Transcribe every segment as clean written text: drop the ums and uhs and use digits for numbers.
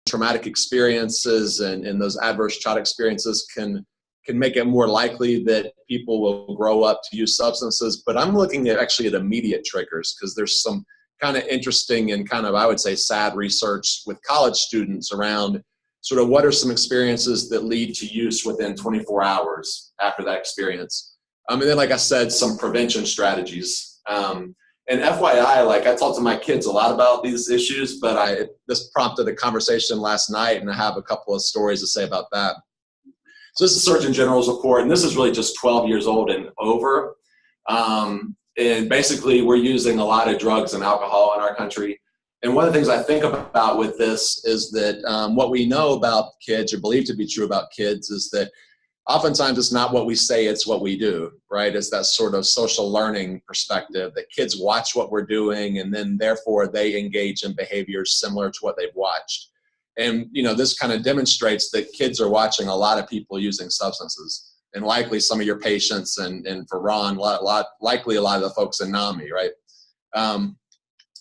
traumatic experiences and those adverse child experiences can make it more likely that people will grow up to use substances. But I'm looking at actually at immediate triggers, because there's some kind of interesting and kind of, I would say, sad research with college students around sort of what are some experiences that lead to use within 24 hours after that experience. And then, like I said, some prevention strategies. And FYI, like, I talk to my kids a lot about these issues, but this prompted a conversation last night, and I have a couple of stories to say about that. So this is the Surgeon General's report, and this is really just 12 years old and over. And basically, we're using a lot of drugs and alcohol in our country. And one of the things I think about with this is that what we know about kids, or believe to be true about kids, is that oftentimes it's not what we say, it's what we do, right? It's that sort of social learning perspective that kids watch what we're doing, and then therefore they engage in behaviors similar to what they've watched. And, you know, this kind of demonstrates that kids are watching a lot of people using substances, and likely some of your patients, and for Ron, likely a lot of the folks in NAMI, right?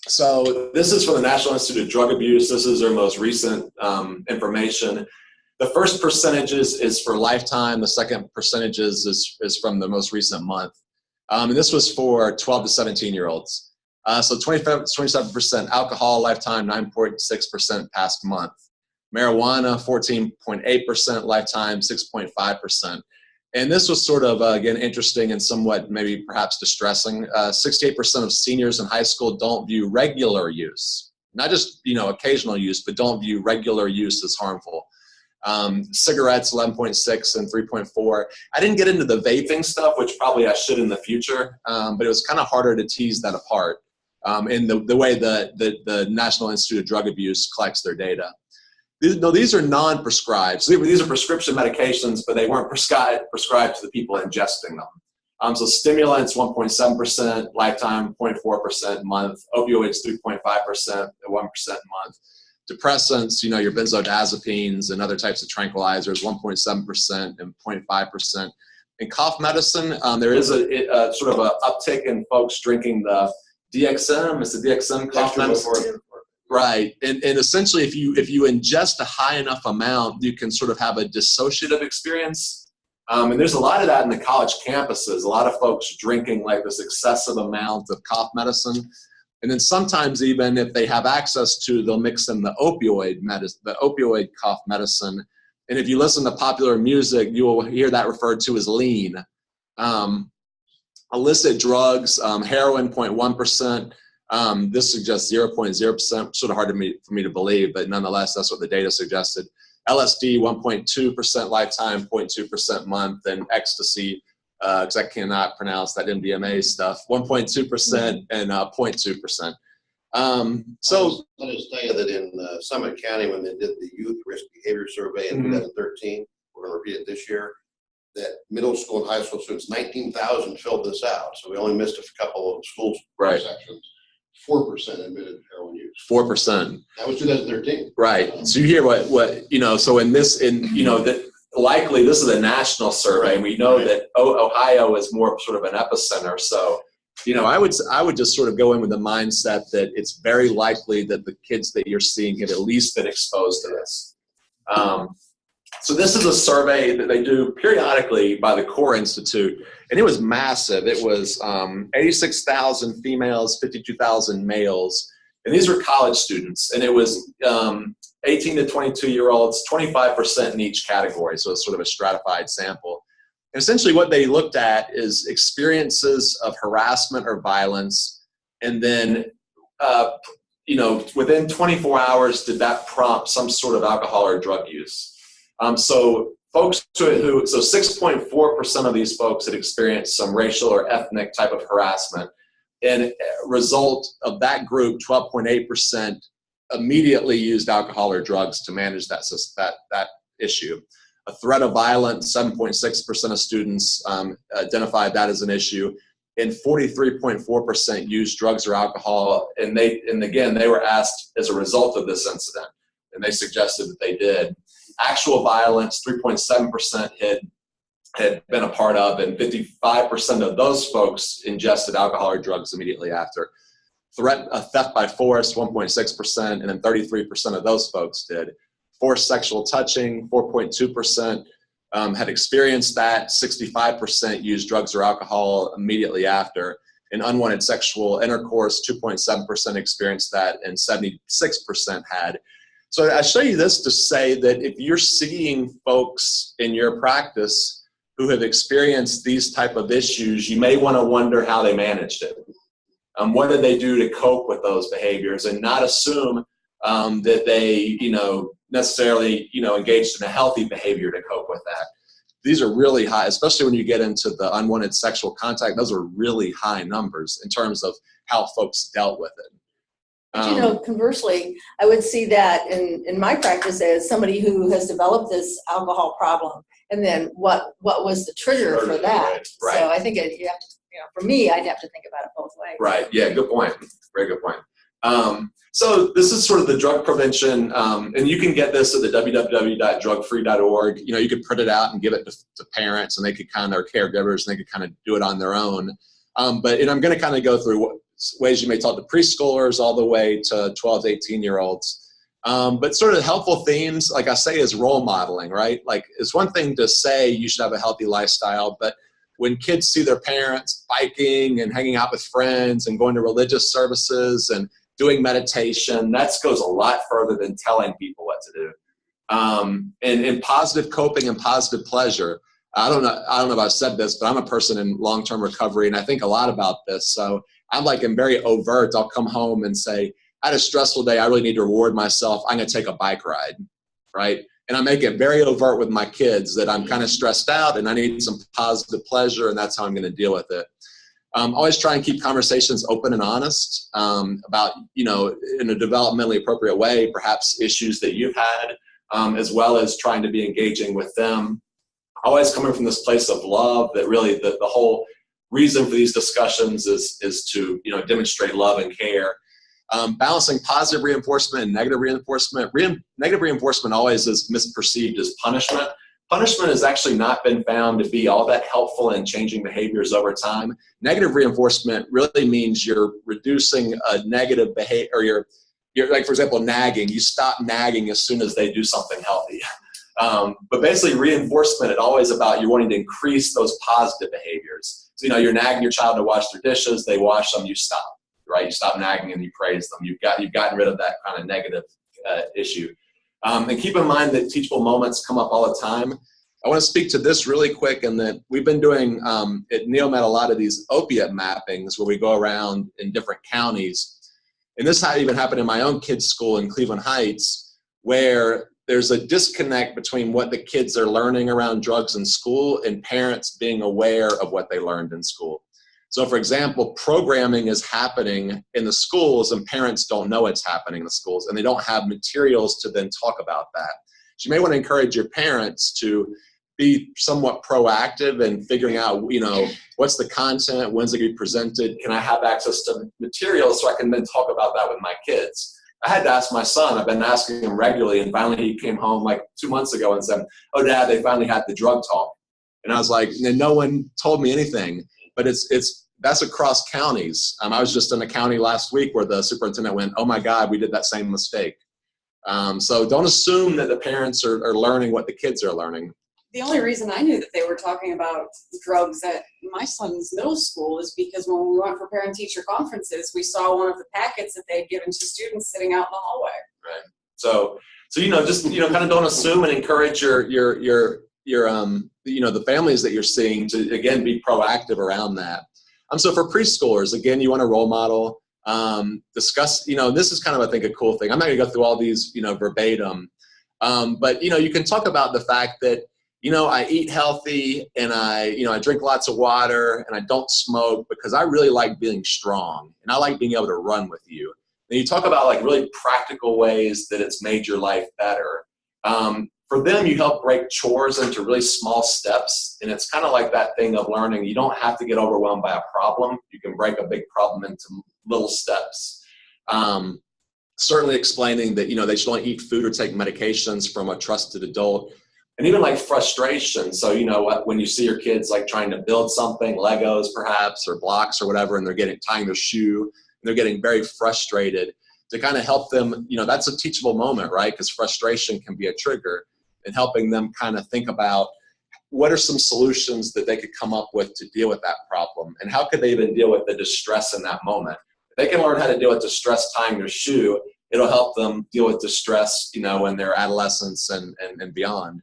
So this is from the National Institute of Drug Abuse. This is their most recent information. The first percentages is for lifetime. The second percentages is from the most recent month. And this was for 12 to 17-year-olds. So 27% alcohol lifetime, 9.6% past month. Marijuana, 14.8% lifetime, 6.5%. And this was sort of, again, interesting and somewhat maybe perhaps distressing. 68% of seniors in high school don't view regular use, not just, you know, occasional use, but don't view regular use as harmful. Cigarettes, 11.6 and 3.4. I didn't get into the vaping stuff, which probably I should in the future, but it was kind of harder to tease that apart in the way the National Institute of Drug Abuse collects their data. These are non-prescribed. So these are prescription medications, but they weren't prescribed to the people ingesting them. So stimulants, 1.7%, lifetime, 0.4% month. Opioids, 3.5%, 1% month. Depressants, you know, your benzodiazepines and other types of tranquilizers, 1.7% and 0.5%. In cough medicine, there is a sort of an uptick in folks drinking the DXM. It's the DXM cough medicine. Right, and essentially, if you ingest a high enough amount, you can sort of have a dissociative experience. And there's a lot of that in the college campuses. A lot of folks drinking like this excessive amount of cough medicine, and then sometimes even if they have access to, they'll mix in the opioid cough medicine. And if you listen to popular music, you will hear that referred to as lean. Illicit drugs, heroin, 0.1%. This suggests 0.0%, sort of hard for me to believe, but nonetheless, that's what the data suggested. LSD, 1.2% lifetime, 0.2% month, and ecstasy, because I cannot pronounce that MDMA stuff, 1.2% and 0.2%. So I'll just tell you that in Summit County, when they did the Youth Risk Behavior Survey in 2013, we're going to repeat it this year, that middle school and high school students, 19,000 filled this out. So we only missed a couple of school sections. 4% admitted heroin use. 4%. That was 2013. Right. So you hear what you know. So that likely this is a national survey, and we know that Ohio is more sort of an epicenter. So, you know, I would just sort of go in with the mindset that it's very likely that the kids that you're seeing have at least been exposed to this. So this is a survey that they do periodically by the Core Institute, and it was massive. It was 86,000 females, 52,000 males, and these were college students, and it was 18 to 22-year-olds, 25% in each category, so it's sort of a stratified sample. And essentially what they looked at is experiences of harassment or violence, and then within 24 hours, did that prompt some sort of alcohol or drug use? So 6.4% of these folks had experienced some racial or ethnic type of harassment. And a result of that group, 12.8% immediately used alcohol or drugs to manage that issue. A threat of violence, 7.6% of students identified that as an issue, and 43.4% used drugs or alcohol. And again, they were asked as a result of this incident, and they suggested that they did. Actual violence, 3.7% had been a part of, and 55% of those folks ingested alcohol or drugs immediately after. Theft by force, 1.6%, and then 33% of those folks did. forced sexual touching, 4.2% had experienced that, 65% used drugs or alcohol immediately after. In unwanted sexual intercourse, 2.7% experienced that, and 76% had. So I show you this to say that if you're seeing folks in your practice who have experienced these type of issues, you may want to wonder how they managed it. What did they do to cope with those behaviors, and not assume that they, necessarily, engaged in a healthy behavior to cope with that. These are really high, especially when you get into the unwanted sexual contact. Those are really high numbers in terms of how folks dealt with it. But, conversely, I would see that in my practice as somebody who has developed this alcohol problem, and then what was the trigger for that? Right. So I think you have to, for me, I'd have to think about it both ways. Right. Yeah. Good point. Very good point. So this is sort of the drug prevention, and you can get this at the www.drugfree.org. You could print it out and give it to parents, and they could or caregivers, and they could kind of do it on their own. But I'm going to kind of go through ways you may talk to preschoolers all the way to 12 to 18-year-olds. But sort of helpful themes, like I say, is role modeling, right? Like, it's one thing to say you should have a healthy lifestyle, but when kids see their parents biking and hanging out with friends and going to religious services and doing meditation, that goes a lot further than telling people what to do. And positive coping and positive pleasure. I don't know if I've said this, but I'm a person in long-term recovery, and I think a lot about this. So I'm very overt. I'll come home and say, I had a stressful day. I really need to reward myself. I'm going to take a bike ride, right? And I make it very overt with my kids that I'm kind of stressed out and I need some positive pleasure, and that's how I'm going to deal with it. Always try and keep conversations open and honest about, in a developmentally appropriate way, perhaps issues that you've had, as well as trying to be engaging with them. Always coming from this place of love, that really the whole reason for these discussions is to, demonstrate love and care. Balancing positive reinforcement and negative reinforcement. Negative reinforcement always is misperceived as punishment. Punishment has actually not been found to be all that helpful in changing behaviors over time. Negative reinforcement really means you're reducing a negative behavior, or you're like, for example, nagging. You stop nagging as soon as they do something healthy. But basically, reinforcement is always about you wanting to increase those positive behaviors. So, you're nagging your child to wash their dishes, they wash them, you stop, right? You stop nagging and you praise them. You've gotten rid of that kind of negative issue. And keep in mind that teachable moments come up all the time. I want to speak to this really quick, and that we've been doing at Neomed a lot of these opiate mappings where we go around in different counties. And this even happened in my own kids' school in Cleveland Heights, where there's a disconnect between what the kids are learning around drugs in school and parents being aware of what they learned in school. So, for example, programming is happening in the schools and parents don't know it's happening in the schools, and they don't have materials to then talk about that. So you may want to encourage your parents to be somewhat proactive in figuring out, what's the content, when's it going to be presented, can I have access to materials so I can then talk about that with my kids. I had to ask my son. I've been asking him regularly, and finally he came home like 2 months ago and said, "Oh, Dad, they finally had the drug talk." And I was like, and no one told me anything. But that's across counties. I was just in a county last week where the superintendent went, "Oh my God, we did that same mistake." So don't assume that the parents are learning what the kids are learning. The only reason I knew that they were talking about drugs at my son's middle school is because when we went for parent-teacher conferences, we saw one of the packets that they had given to students sitting out in the hallway. Right. So just kind of don't assume, and encourage your the families that you're seeing to, again, be proactive around that. So for preschoolers, again, you want to role model, discuss, this is kind of, I think, a cool thing. I'm not going to go through all these, verbatim, but, you can talk about the fact that, I eat healthy, and I drink lots of water, and I don't smoke because I really like being strong, and I like being able to run with you. And you talk about like really practical ways that it's made your life better. For them, you help break chores into really small steps, and it's kind of like that thing of learning. You don't have to get overwhelmed by a problem. You can break a big problem into little steps. Certainly explaining that, they should only eat food or take medications from a trusted adult. And even like frustration. So, when you see your kids like trying to build something, Legos perhaps, or blocks or whatever, and they're tying their shoe, and they're getting very frustrated. to kind of help them, that's a teachable moment, right? Because frustration can be a trigger, and helping them kind of think about what are some solutions that they could come up with to deal with that problem, and how could they even deal with the distress in that moment. If they can learn how to deal with distress tying their shoe, it'll help them deal with distress, in their adolescence and beyond.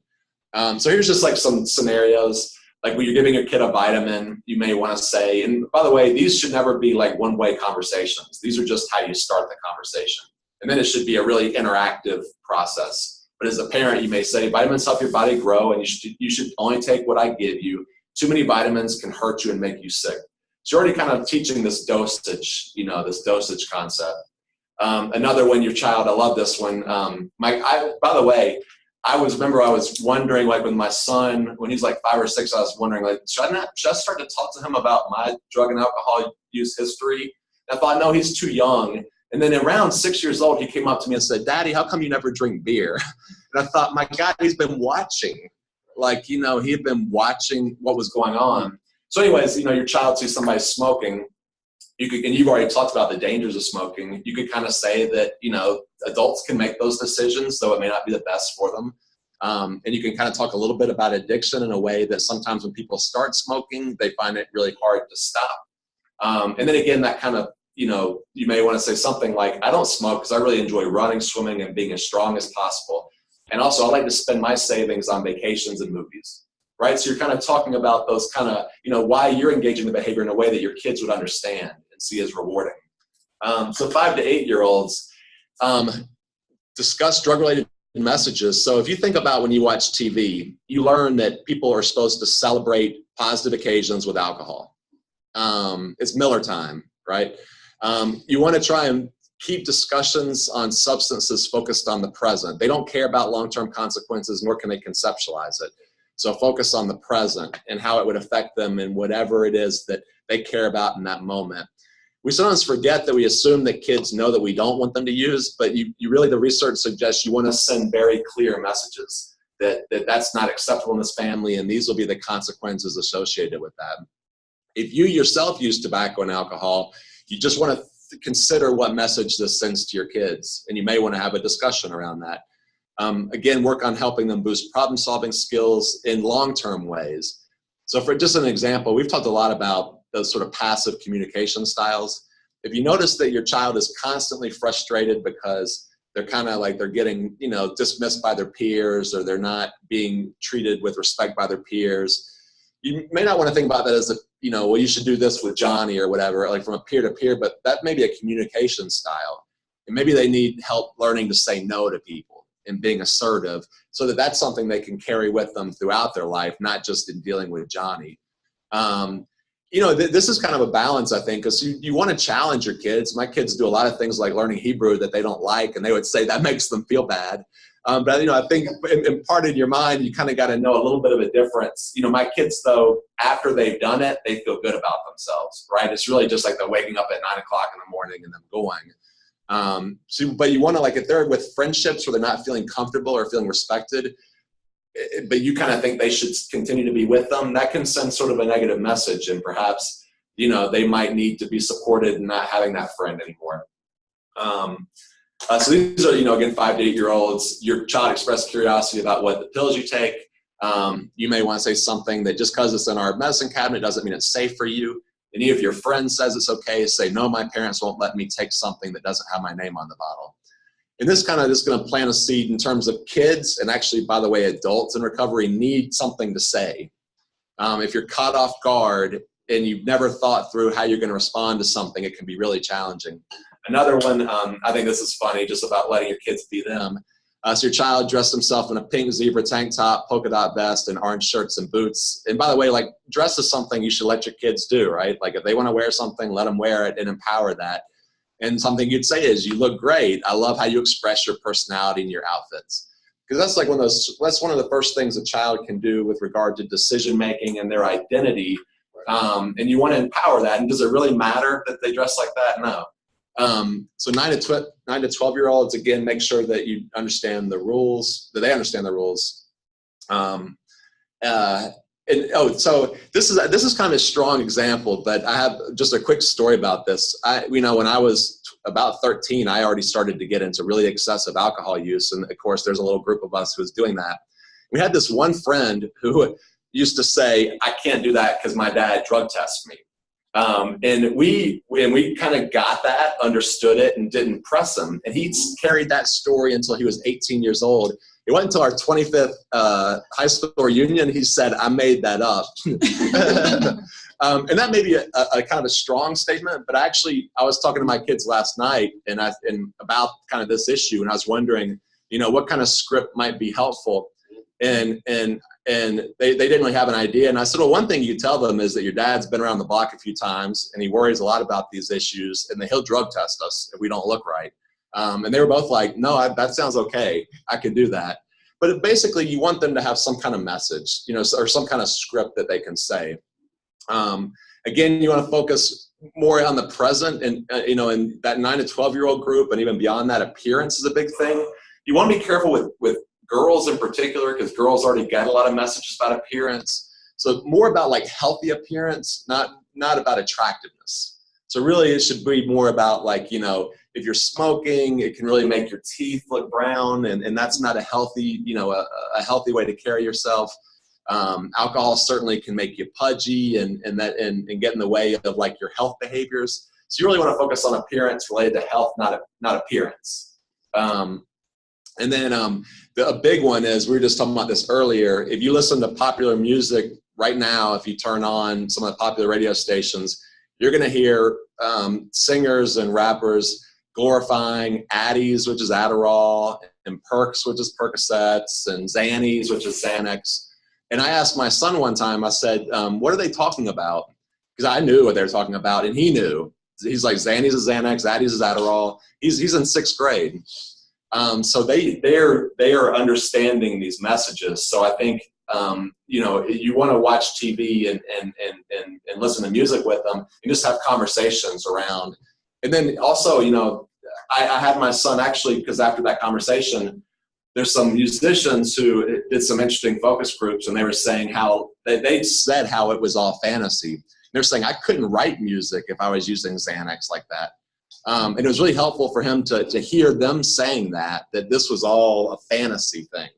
So here's just like some scenarios. Like when you're giving your kid a vitamin, you may want to say, and by the way, these should never be like one-way conversations. These are just how you start the conversation. And then it should be a really interactive process. But as a parent, you may say, vitamins help your body grow, and you should only take what I give you. Too many vitamins can hurt you and make you sick. So you're already kind of teaching this dosage, this dosage concept. Another one, your child, I love this one. By the way, I was wondering, like with my son, when he's like 5 or 6, I was wondering, like, should I start to talk to him about my drug and alcohol use history? And I thought, no, he's too young. And then around 6 years old, he came up to me and said, Daddy, how come you never drink beer? And I thought, my God, he's been watching. Like, he had been watching what was going on. So anyways, your child sees somebody smoking. And you've already talked about the dangers of smoking. You could kind of say that, adults can make those decisions, so it may not be the best for them. And you can kind of talk a little bit about addiction in a way that sometimes when people start smoking, they find it really hard to stop. And then again, that kind of, you may want to say something like, I don't smoke because I really enjoy running, swimming, and being as strong as possible. And also, I like to spend my savings on vacations and movies. Right? So you're kind of talking about those kind of, why you're engaging the behavior in a way that your kids would understand and see as rewarding. So 5 to 8-year-olds, discuss drug-related messages. So if you think about when you watch TV, you learn that people are supposed to celebrate positive occasions with alcohol. It's Miller time, right? You want to try and keep discussions on substances focused on the present. They don't care about long-term consequences, nor can they conceptualize it. So focus on the present and how it would affect them in whatever it is that they care about in that moment. We sometimes forget that we assume that kids know that we don't want them to use, but you really, the research suggests you want to send very clear messages that that's not acceptable in this family, and these will be the consequences associated with that. If you yourself use tobacco and alcohol, you just want to consider what message this sends to your kids, and you may want to have a discussion around that. Again, work on helping them boost problem-solving skills in long-term ways. So for just an example, we've talked a lot about those sort of passive communication styles. If you notice that your child is constantly frustrated because they're kind of like they're getting, dismissed by their peers, or they're not being treated with respect by their peers, you may not want to think about that as well, you should do this with Johnny or whatever, like from a peer-to-peer, but that may be a communication style. And maybe they need help learning to say no to people and being assertive, so that that's something they can carry with them throughout their life, not just in dealing with Johnny. This is kind of a balance, I think, because you want to challenge your kids. My kids do a lot of things like learning Hebrew that they don't like, and they would say that makes them feel bad. But I think in part in your mind, you kind of got to know a little bit of a difference. My kids, though, after they've done it, they feel good about themselves, right? It's really just like they're waking up at 9 o'clock in the morning and then going. But you want to, like, if they're with friendships where they're not feeling comfortable or feeling respected, but you kind of think they should continue to be with them, that can send sort of a negative message, and perhaps, they might need to be supported in not having that friend anymore. So these are, again, 5 to 8-year-olds. Your child expressed curiosity about what the pills you take. You may want to say something that just because it's in our medicine cabinet doesn't mean it's safe for you. Any of your friends says it's okay, say, no, my parents won't let me take something that doesn't have my name on the bottle. And this kind of is going to plant a seed in terms of kids, and actually, by the way, adults in recovery need something to say. If you're caught off guard and you've never thought through how you're going to respond to something, it can be really challenging. Another one, I think this is funny, just about letting your kids be them. So your child dressed himself in a pink zebra tank top, polka dot vest, and orange shirts and boots. And by the way, like, dress is something you should let your kids do, right? Like, if they want to wear something, let them wear it and empower that. And something you'd say is, you look great. I love how you express your personality in your outfits. Because that's like that's one of the first things a child can do with regard to decision-making and their identity. And you want to empower that. And does it really matter that they dress like that? No. So 9 to 12-year-olds, again, make sure that you understand the rules, that they understand the rules. So this is kind of a strong example, but I have just a quick story about this. When I was about 13, I already started to get into really excessive alcohol use. And of course, there's a little group of us who was doing that. We had this one friend who used to say, I can't do that because my dad drug tests me. And we kind of got that, understood it, and didn't press him. And he carried that story until he was 18 years old. It wasn't until our 25th high school reunion, he said, I made that up. And that may be a kind of a strong statement, but actually, I was talking to my kids last night and about kind of this issue, and I was wondering, what kind of script might be helpful. And they didn't really have an idea. And I said, well, one thing you tell them is that your dad's been around the block a few times and he worries a lot about these issues and that he'll drug test us if we don't look right. And they were both like, no, that sounds okay. I can do that. But basically you want them to have some kind of message, or some kind of script that they can say. Again, you want to focus more on the present and, in that 9 to 12-year-old group and even beyond that, appearance is a big thing. You want to be careful with girls in particular, because girls already get a lot of messages about appearance. So more about like healthy appearance, not about attractiveness. So really it should be more about like, if you're smoking, it can really make your teeth look brown, and that's not a healthy, a healthy way to carry yourself. Alcohol certainly can make you pudgy and get in the way of like your health behaviors. So you really want to focus on appearance related to health, not appearance. And then a big one is, we were just talking about this earlier, if you listen to popular music right now, if you turn on some of the popular radio stations, you're going to hear singers and rappers glorifying Addies, which is Adderall, and Perks, which is Percocets, and Xannies, which is Xanax. And I asked my son one time, I said, what are they talking about? Because I knew what they were talking about, and he knew. He's like, Xannies is Xanax, Addies is Adderall. He's in 6th grade. So they are understanding these messages. So I think, you want to watch TV and listen to music with them and just have conversations around. And then also, I had my son actually, because after that conversation, there's some musicians who did some interesting focus groups, and they were saying how they said how it was all fantasy. They're saying I couldn't write music if I was using Xanax like that. And it was really helpful for him to hear them saying that this was all a fantasy thing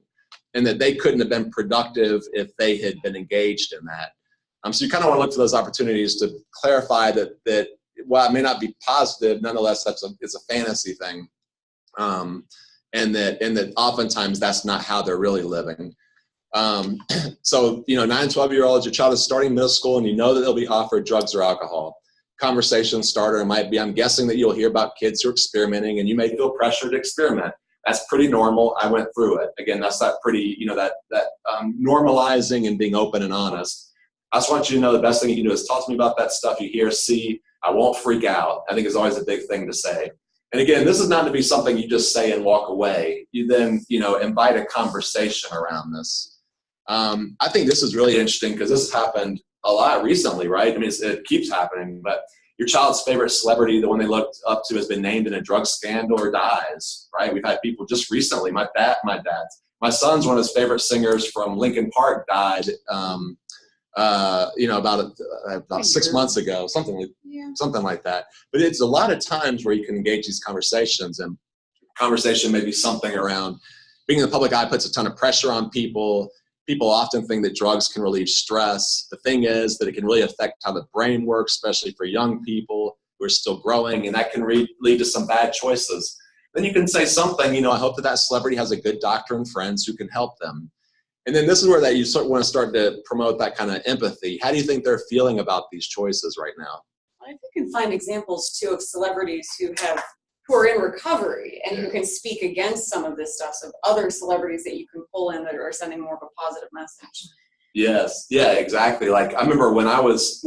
and that they couldn't have been productive if they had been engaged in that. So you kind of want to look for those opportunities to clarify that while it may not be positive, nonetheless, it's a fantasy thing. And that oftentimes that's not how they're really living. So, 9 and 12-year-olds, your child is starting middle school and you know that they'll be offered drugs or alcohol. Conversation starter might be, I'm guessing that you'll hear about kids who are experimenting and you may feel pressure to experiment. That's pretty normal. I went through it. Again, that's that pretty, normalizing and being open and honest. I just want you to know the best thing you can do is talk to me about that stuff you hear, see. I won't freak out. I think is always a big thing to say. And again, this is not to be something you just say and walk away. You then, invite a conversation around this. I think this is really interesting because this has happened a lot recently, right? I mean, it keeps happening, but your child's favorite celebrity, the one they looked up to, has been named in a drug scandal or dies, right? We've had people just recently, my my son's one of his favorite singers from Linkin Park died, about 6 months ago, something like that. But it's a lot of times where you can engage these conversations, and conversation may be something around being in the public eye puts a ton of pressure on people. People often think that drugs can relieve stress. The thing is that it can really affect how the brain works, especially for young people who are still growing, and that can lead to some bad choices. Then you can say something, I hope that celebrity has a good doctor and friends who can help them. And then this is where you want to start to promote that kind of empathy. How do you think they're feeling about these choices right now? I think you can find examples too of celebrities who are in recovery and who can speak against some of this stuff. So other celebrities that you can pull in that are sending more of a positive message. Yes. Yeah, exactly. Like I remember when I was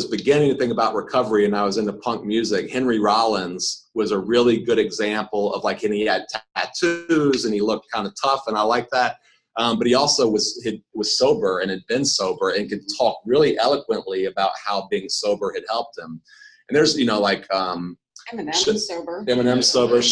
beginning to think about recovery and I was into punk music, Henry Rollins was a really good example of and he had tattoos and he looked kind of tough and I liked that. But he also was sober and had been sober and could talk really eloquently about how being sober had helped him. And there's, Eminem's sober. Eminem's sober.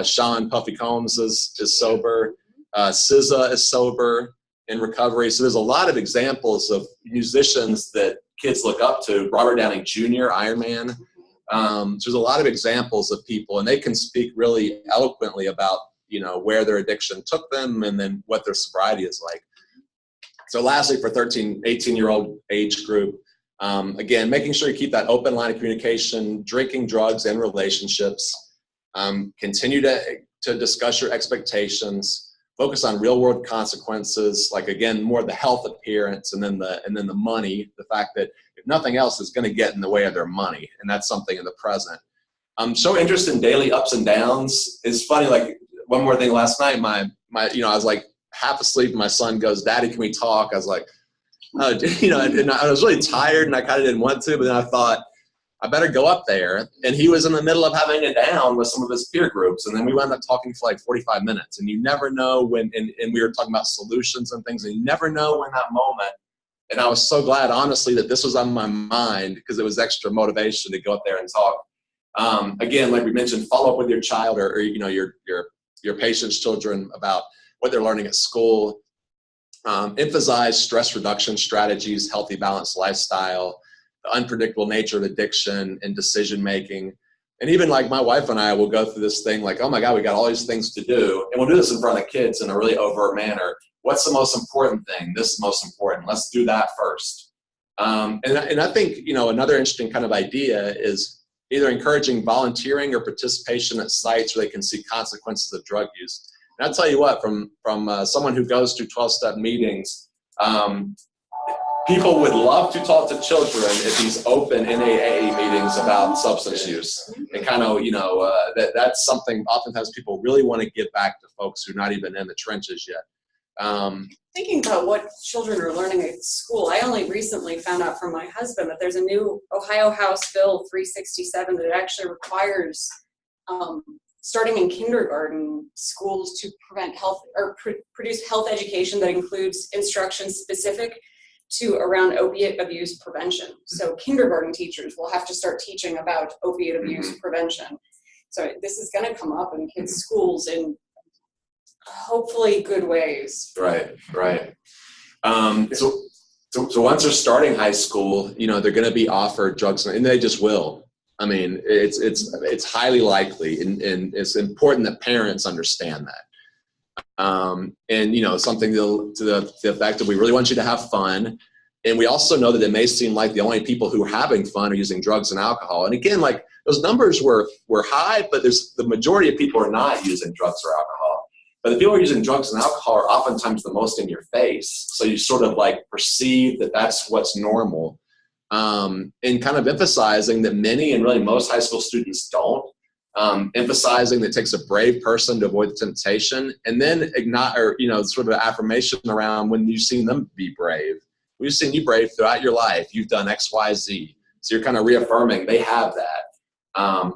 Sean Puffy Combs is sober. SZA is sober in recovery. So there's a lot of examples of musicians that kids look up to. Robert Downey Jr., Iron Man, There's a lot of examples of people, and they can speak really eloquently about, where their addiction took them and then what their sobriety is like. So lastly, for 13, 18-year-old age group, again, making sure you keep that open line of communication, drinking, drugs, and relationships. Continue to discuss your expectations. Focus on real-world consequences, like, again, more the health appearance, and then the money. The fact that if nothing else is going to get in the way of their money, and that's something in the present. Show interest in daily ups and downs. It's funny. Like, one more thing. Last night, my I was like half asleep, and my son goes, "Daddy, can we talk?" I was like, "Oh," and I was really tired, and I kind of didn't want to, but then I thought, I better go up there. And he was in the middle of having a down with some of his peer groups. And then we wound up talking for like 45 minutes. And you never know when, and we were talking about solutions and things, and you never know when that moment. And I was so glad, honestly, that this was on my mind, because it was extra motivation to go up there and talk. Again, like we mentioned, follow up with your child or your patient's children about what they're learning at school. Emphasize stress reduction strategies, healthy, balanced lifestyle, the unpredictable nature of addiction and decision making. And even like my wife and I will go through this thing like, oh my God, we got all these things to do. And we'll do this in front of the kids in a really overt manner. What's the most important thing? This is most important. Let's do that first. And I think, another interesting kind of idea is either encouraging volunteering or participation at sites where they can see consequences of drug use. And I'll tell you what, from someone who goes to 12-step meetings, people would love to talk to children at these open NAA meetings about substance use. And kind of, that's something oftentimes people really want to give back to folks who are not even in the trenches yet. Thinking about what children are learning at school, I only recently found out from my husband that there's a new Ohio House Bill 367 that actually requires starting in kindergarten schools to prevent health or produce health education that includes instruction specific to around opiate abuse prevention. So kindergarten teachers will have to start teaching about opiate abuse prevention. So this is going to come up in kids' schools in hopefully good ways. Right. So once they're starting high school, they're going to be offered drugs, and they just will. I mean, it's highly likely, and it's important that parents understand that. And something to the effect that we really want you to have fun. And we also know that it may seem like the only people who are having fun are using drugs and alcohol. And again, like those numbers were high, but the majority of people are not using drugs or alcohol. But the people who are using drugs and alcohol are oftentimes the most in your face. So you sort of like perceive that that's what's normal. And kind of emphasizing that many and really most high school students don't. Emphasizing that it takes a brave person to avoid the temptation, and then sort of an affirmation around when you've seen them be brave. We've seen you brave throughout your life. You've done X, Y, Z. So you're kind of reaffirming they have that.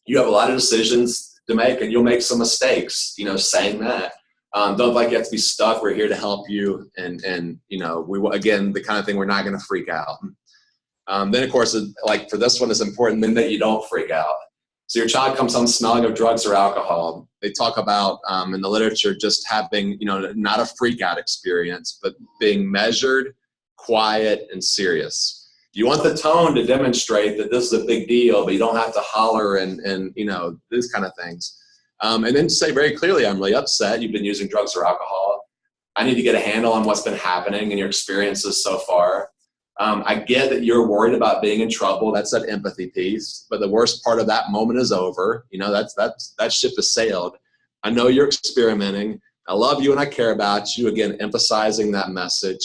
You have a lot of decisions to make, and you'll make some mistakes, saying that. Don't feel like you have to be stuck. We're here to help you. And again, the kind of thing we're not going to freak out. Then, of course, like for this one, it's important then that you don't freak out. So your child comes home smelling of drugs or alcohol. They talk about in the literature just having, not a freak out experience, but being measured, quiet, and serious. You want the tone to demonstrate that this is a big deal, but you don't have to holler and these kind of things. And then say very clearly, I'm really upset. You've been using drugs or alcohol. I need to get a handle on what's been happening and your experiences so far. I get that you're worried about being in trouble. That's that empathy piece. But the worst part of that moment is over. That ship has sailed. I know you're experimenting. I love you and I care about you. Again, emphasizing that message.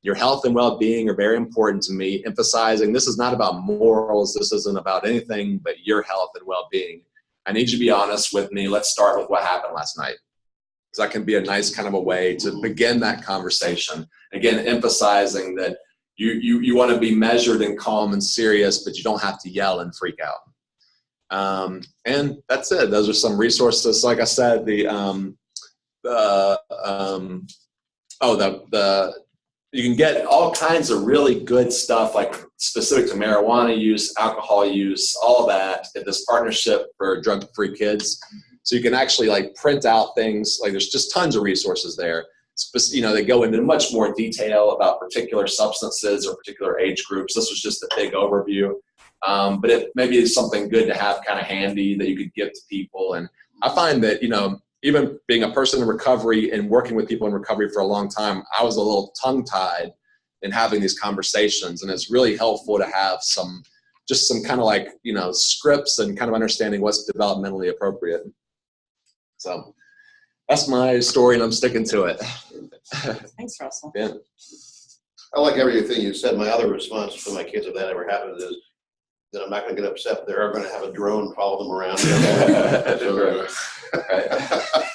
Your health and well-being are very important to me. Emphasizing this is not about morals. This isn't about anything but your health and well-being. I need you to be honest with me. Let's start with what happened last night. Because that can be a nice kind of a way to begin that conversation. Again, emphasizing that you want to be measured and calm and serious, but you don't have to yell and freak out. And that's it. Those are some resources. Like I said, you can get all kinds of really good stuff, like specific to marijuana use, alcohol use, all that at this partnership for drug-free kids. So you can actually like print out things. Like there's just tons of resources there. They go into much more detail about particular substances or particular age groups. This was just a big overview. but it maybe is something good to have kind of handy that you could give to people. And I find that, even being a person in recovery and working with people in recovery for a long time, I was a little tongue-tied in having these conversations. And it's really helpful to have some kind of like, scripts and kind of understanding what's developmentally appropriate. So that's my story, and I'm sticking to it. Thanks, Russell. Yeah. I like everything you said. My other response to my kids, if that ever happens, is that I'm not going to get upset. They're going to have a drone follow them around. Right.